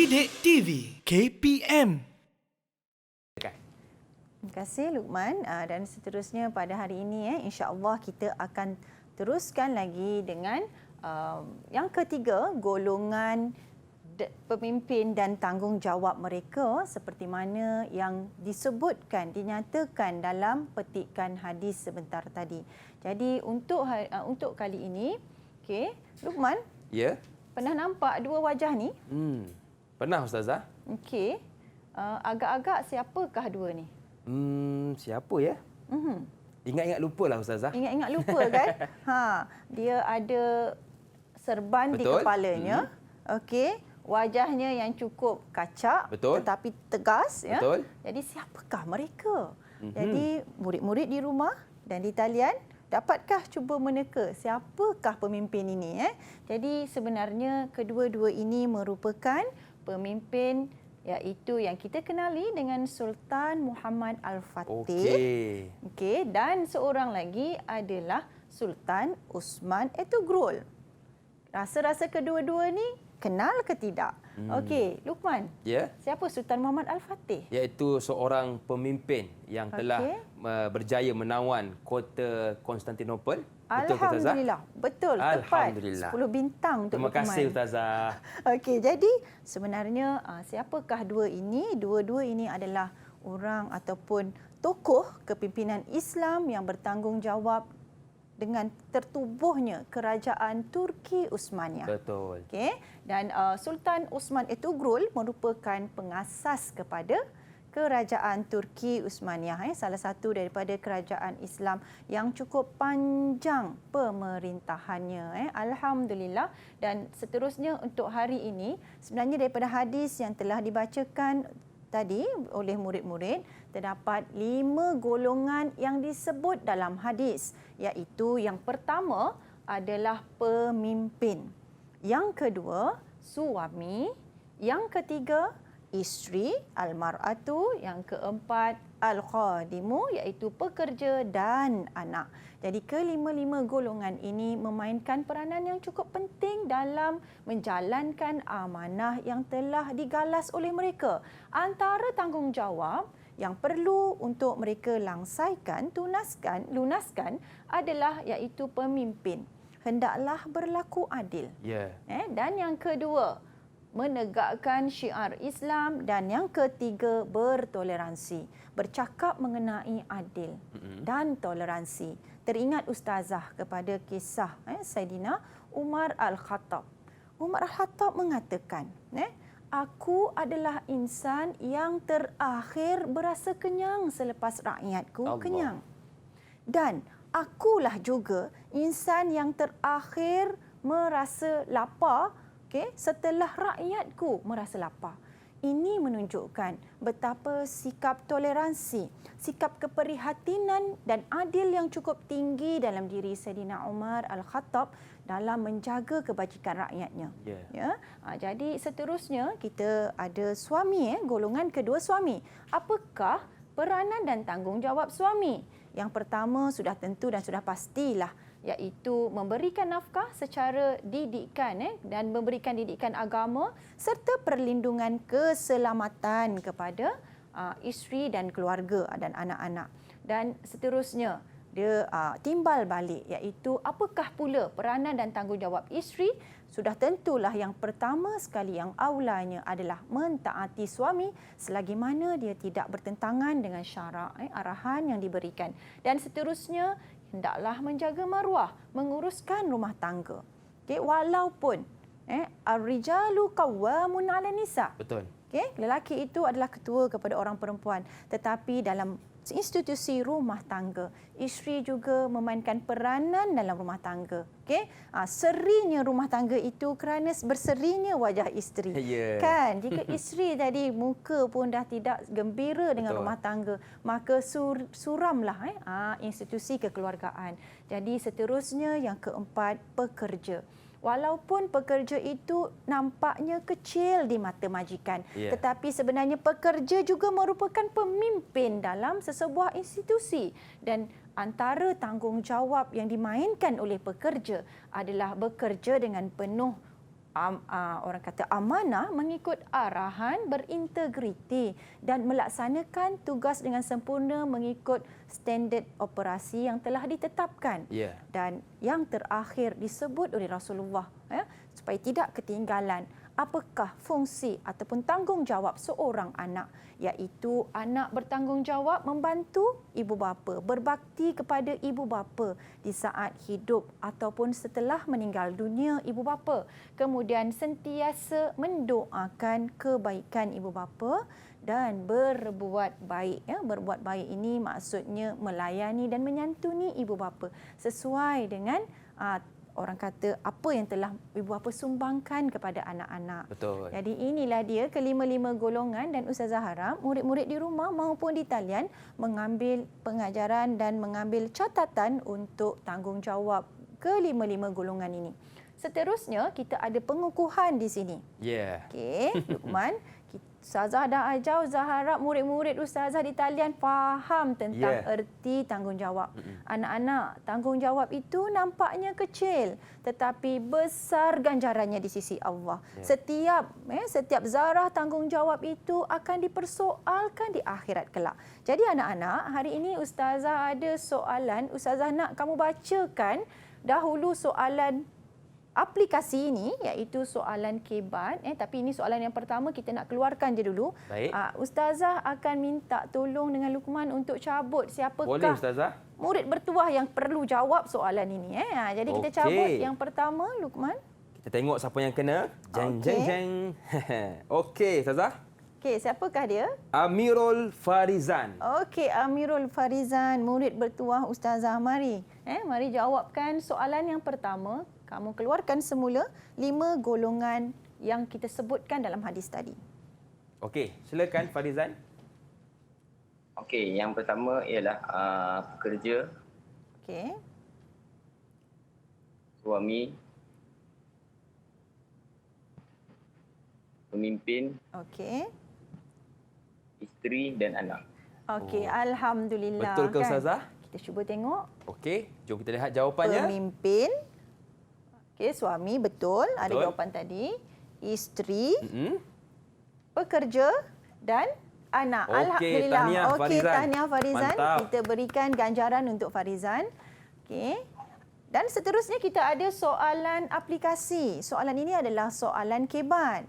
Didik TV KPM. Terima kasih Luqman, dan seterusnya pada hari ini insya-Allah kita akan teruskan lagi dengan yang ketiga, golongan pemimpin dan tanggungjawab mereka seperti mana yang disebutkan, dinyatakan dalam petikan hadis sebentar tadi. Jadi untuk kali ini, okey, Luqman, Ya. pernah nampak dua wajah ni? Pernah Ustazah? Okey. Agak-agak siapakah dua ni? Siapa ya? Ingat-ingat lupalah Ustazah. Ingat-ingat lupa kan? Dia ada serban di Betul. kepalanya. Okey. Wajahnya yang cukup kacak. Betul. Tetapi tegas. Ya? Betul. Jadi siapakah mereka? Jadi murid-murid di rumah dan di talian, dapatkah cuba meneka siapakah pemimpin ini? Jadi sebenarnya kedua-dua ini merupakan pemimpin iaitu yang kita kenali dengan Sultan Muhammad Al-Fatih. Okey, dan seorang lagi adalah Sultan Osman Ertugrul. Rasa-rasa kedua-dua ni kenal ke tidak? Okey, Luqman. Ya. Siapa Sultan Muhammad Al-Fatih? Iaitu seorang pemimpin yang telah berjaya menawan kota Konstantinopel. Betul ke Ustazah? Alhamdulillah. Betul, tepat. Alhamdulillah. 10 bintang untuk Terima Luqman. kasih Ustazah. Okey, jadi sebenarnya siapakah dua ini? Dua-dua ini adalah orang ataupun tokoh kepimpinan Islam yang bertanggungjawab dengan tertubuhnya kerajaan Turki Uthmaniyah. Betul. Okey, dan Sultan Osman Ertugrul merupakan pengasas kepada kerajaan Turki Uthmaniyah, salah satu daripada kerajaan Islam yang cukup panjang pemerintahannya. Alhamdulillah. Dan seterusnya untuk hari ini, sebenarnya daripada hadis yang telah dibacakan tadi oleh murid-murid, terdapat 5 golongan yang disebut dalam hadis, iaitu yang pertama adalah pemimpin, yang kedua suami, yang ketiga isteri, al-mar'atu, yang keempat al-khadimu, iaitu pekerja dan anak. Jadi kelima-lima golongan ini memainkan peranan yang cukup penting dalam menjalankan amanah yang telah digalas oleh mereka. Antara tanggungjawab yang perlu untuk mereka langsaikan, lunaskan adalah iaitu pemimpin hendaklah berlaku adil. Ya. Dan yang kedua, menegakkan syiar Islam, dan yang ketiga bertoleransi, bercakap mengenai adil dan toleransi. Teringat ustazah kepada kisah Saidina Umar Al-Khattab. Umar Al-Khattab mengatakan, aku adalah insan yang terakhir berasa kenyang selepas rakyatku kenyang. Dan akulah juga insan yang terakhir merasa lapar setelah rakyatku merasa lapar. Ini menunjukkan betapa sikap toleransi, sikap keprihatinan dan adil yang cukup tinggi dalam diri Saidina Umar Al-Khattab dalam menjaga kebajikan rakyatnya. Jadi seterusnya kita ada suami, golongan kedua suami. Apakah peranan dan tanggungjawab suami? Yang pertama sudah tentu dan sudah pastilah, iaitu memberikan nafkah secara didikan dan memberikan didikan agama serta perlindungan keselamatan kepada isteri dan keluarga dan anak-anak. Dan seterusnya dia timbal balik, iaitu apakah pula peranan dan tanggungjawab isteri? Sudah tentulah yang pertama sekali yang aulanya adalah mentaati suami selagi mana dia tidak bertentangan dengan syarak, arahan yang diberikan. Dan seterusnya hendaklah menjaga maruah, menguruskan rumah tangga. Walaupun ar-rijalu qawwamun 'alan nisa. Betul. Lelaki itu adalah ketua kepada orang perempuan, tetapi dalam institusi rumah tangga, isteri juga memainkan peranan dalam rumah tangga. Serinya rumah tangga itu kerana berserinya wajah isteri. Kan, jika isteri tadi muka pun dah tidak gembira dengan rumah tangga, maka suramlah institusi kekeluargaan. Jadi seterusnya yang keempat, pekerja. Walaupun pekerja itu nampaknya kecil di mata majikan, tetapi sebenarnya pekerja juga merupakan pemimpin dalam sesebuah institusi. Dan antara tanggungjawab yang dimainkan oleh pekerja adalah bekerja dengan penuh orang kata amanah mengikut arahan, berintegriti dan melaksanakan tugas dengan sempurna mengikut standard operasi yang telah ditetapkan. Ya. Dan yang terakhir disebut oleh Rasulullah supaya tidak ketinggalan apakah fungsi ataupun tanggungjawab seorang anak, iaitu anak bertanggungjawab membantu ibu bapa, berbakti kepada ibu bapa di saat hidup ataupun setelah meninggal dunia ibu bapa. Kemudian sentiasa mendoakan kebaikan ibu bapa dan berbuat baik. Berbuat baik ini maksudnya melayani dan menyantuni ibu bapa sesuai dengan orang kata apa yang telah ibu bapa sumbangkan kepada anak-anak. Betul. Jadi inilah dia kelima-lima golongan, dan Ustazah harap murid-murid di rumah maupun di talian mengambil pengajaran dan mengambil catatan untuk tanggungjawab kelima-lima golongan ini. Seterusnya kita ada pengukuhan di sini. Ya. Okey, Luqman, Ustazah dah ajar, Ustazah harap murid-murid Ustazah di talian faham tentang erti tanggungjawab. Anak-anak, tanggungjawab itu nampaknya kecil tetapi besar ganjarannya di sisi Allah. Setiap zarah tanggungjawab itu akan dipersoalkan di akhirat kelak. Jadi anak-anak, hari ini Ustazah ada soalan, Ustazah nak kamu bacakan dahulu soalan aplikasi ini, iaitu soalan kebat. Tapi ini soalan yang pertama, kita nak keluarkan je dulu. Baik. Ustazah akan minta tolong dengan Luqman untuk cabut siapakah Boleh Ustazah? murid bertuah yang perlu jawab soalan ini. Jadi kita cabut yang pertama, Luqman. Kita tengok siapa yang kena. Jeng, jeng, jeng. Okey Ustazah. Okey, siapakah dia? Amirul Farizan. Okey, Amirul Farizan, murid bertuah Ustazah. Mari jawabkan soalan yang pertama. Kamu keluarkan semula 5 golongan yang kita sebutkan dalam hadis tadi. Okey, silakan Farizan. Okey, yang pertama ialah pekerja, Okey. suami, pemimpin, Okey. isteri dan anak. Okey, alhamdulillah. Betul ke Ustazah? Kita cuba tengok. Okey, jom kita lihat jawapannya. Pemimpin. Okey, suami betul. Ada jawapan tadi. Isteri, pekerja dan anak. Okey, Alhamdulillah. tahniah Okey, Farizan. tahniah Farizan. Mantap. Kita berikan ganjaran untuk Farizan. Okey. Dan seterusnya kita ada soalan aplikasi. Soalan ini adalah soalan kebat.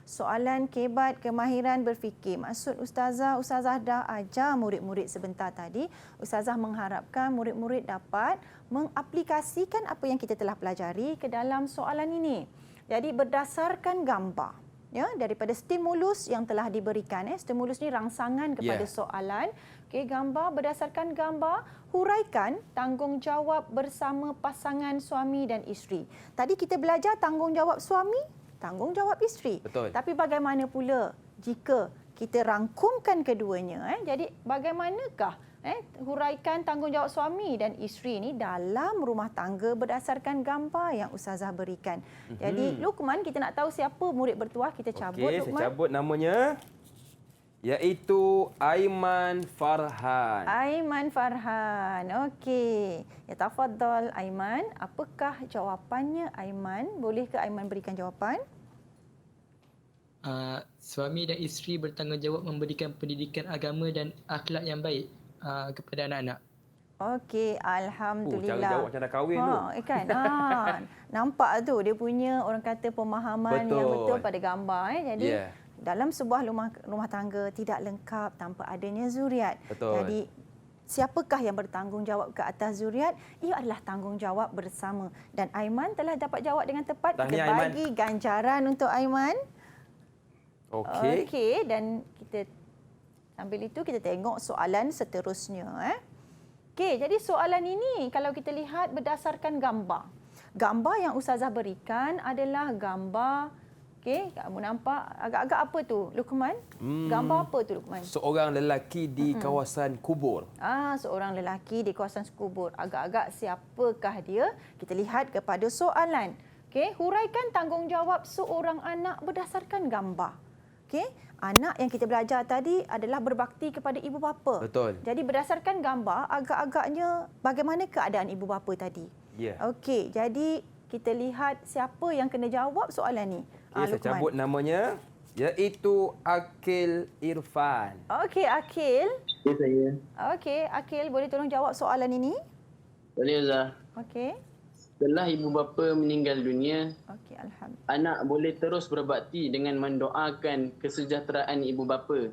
Soalan kebat kemahiran berfikir. Maksud Ustazah dah ajar murid-murid sebentar tadi. Ustazah mengharapkan murid-murid dapat mengaplikasikan apa yang kita telah pelajari ke dalam soalan ini. Jadi berdasarkan gambar. Daripada stimulus yang telah diberikan. Stimulus ni rangsangan kepada soalan. Okey, gambar, berdasarkan gambar, huraikan tanggungjawab bersama pasangan suami dan isteri. Tadi kita belajar tanggungjawab suami, tanggungjawab isteri. Betul. Tapi bagaimana pula jika kita rangkumkan keduanya? Jadi bagaimanakah huraikan tanggungjawab suami dan isteri ini dalam rumah tangga berdasarkan gambar yang Ustazah berikan. Jadi Luqman, kita nak tahu siapa murid bertuah, kita cabut. Okey, Luqman. saya cabut namanya. Iaitu Aiman Farhan. Aiman Farhan. Okey. Ya, tafadhal Aiman. Apakah jawapannya Aiman? Boleh ke Aiman berikan jawapan? Suami dan isteri bertanggungjawab memberikan pendidikan agama dan akhlak yang baik kepada anak-anak. Okey, alhamdulillah. Cara jawab macam dah kahwin tu. Kan? Nampak tu dia punya orang kata pemahaman yang betul pada gambar. Jadi dalam sebuah rumah tangga tidak lengkap tanpa adanya zuriat. Betul. Jadi siapakah yang bertanggungjawab ke atas zuriat? Ia adalah tanggungjawab bersama. Dan Aiman telah dapat jawab dengan tepat. Tahniah, Kita bagi ganjaran untuk Aiman. Okey. Okey, dan kita sambil itu kita tengok soalan seterusnya. Okey, jadi soalan ini kalau kita lihat berdasarkan gambar. Gambar yang Ustazah berikan adalah gambar. Okey, kamu nampak agak-agak apa tu, Luqman? Gambar apa tu, Luqman? Seorang lelaki di kawasan kubur. Seorang lelaki di kawasan kubur. Agak-agak siapakah dia? Kita lihat kepada soalan. Okey, huraikan tanggungjawab seorang anak berdasarkan gambar. Okey, anak yang kita belajar tadi adalah berbakti kepada ibu bapa. Betul. Jadi berdasarkan gambar, agak-agaknya bagaimana keadaan ibu bapa tadi? Ya. Okey, jadi Kita lihat siapa yang kena jawab soalan ni. Okey, saya cabut namanya, iaitu Akil Irfan. Okey, Akil. Ya, saya. Okey, Akil boleh tolong jawab soalan ini? Boleh, Ustazah. Okey. Setelah ibu bapa meninggal dunia, Okey, alhamdulillah. anak boleh terus berbakti dengan mendoakan kesejahteraan ibu bapa,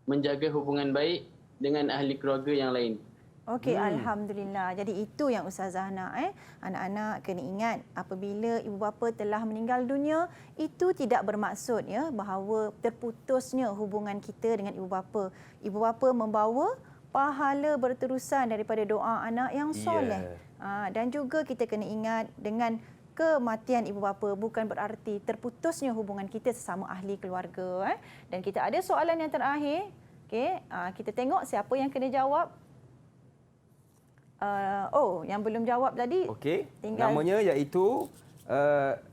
menjaga hubungan baik dengan ahli keluarga yang lain. Okey, alhamdulillah. Jadi itu yang Ustazah nak. Anak-anak kena ingat, apabila ibu bapa telah meninggal dunia, itu tidak bermaksud bahawa terputusnya hubungan kita dengan ibu bapa. Ibu bapa membawa pahala berterusan daripada doa anak yang soleh. Dan juga kita kena ingat, dengan kematian ibu bapa bukan berarti terputusnya hubungan kita sesama ahli keluarga. Dan kita ada soalan yang terakhir. Okey, kita tengok siapa yang kena jawab. Yang belum jawab tadi. Okey, tinggal namanya iaitu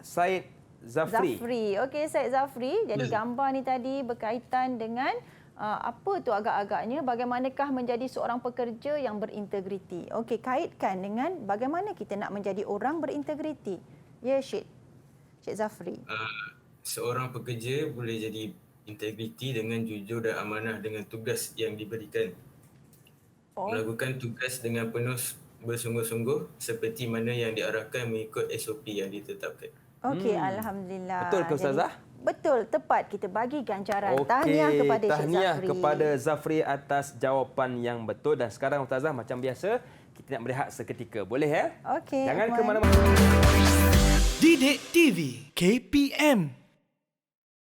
Said Zafri. Okey, Said Zafri. Jadi gambar ni tadi berkaitan dengan apa tu agak-agaknya, bagaimanakah menjadi seorang pekerja yang berintegriti. Okey, kaitkan dengan bagaimana kita nak menjadi orang berintegriti. Ya, Syed Zafri. Seorang pekerja boleh jadi integriti dengan jujur dan amanah dengan tugas yang diberikan. Melakukan tugas dengan penuh bersungguh-sungguh seperti mana yang diarahkan mengikut SOP yang ditetapkan. Okey, alhamdulillah. Betul ke Ustazah? Betul, tepat. Kita bagi ganjaran. Okey, Tahniah kepada Syed tahniah Zafri. kepada Zafri atas jawapan yang betul. Dan sekarang Ustazah, macam biasa, kita nak berehat seketika. Boleh Okey. Jangan ke Afwan. mana-mana. Didik TV KPM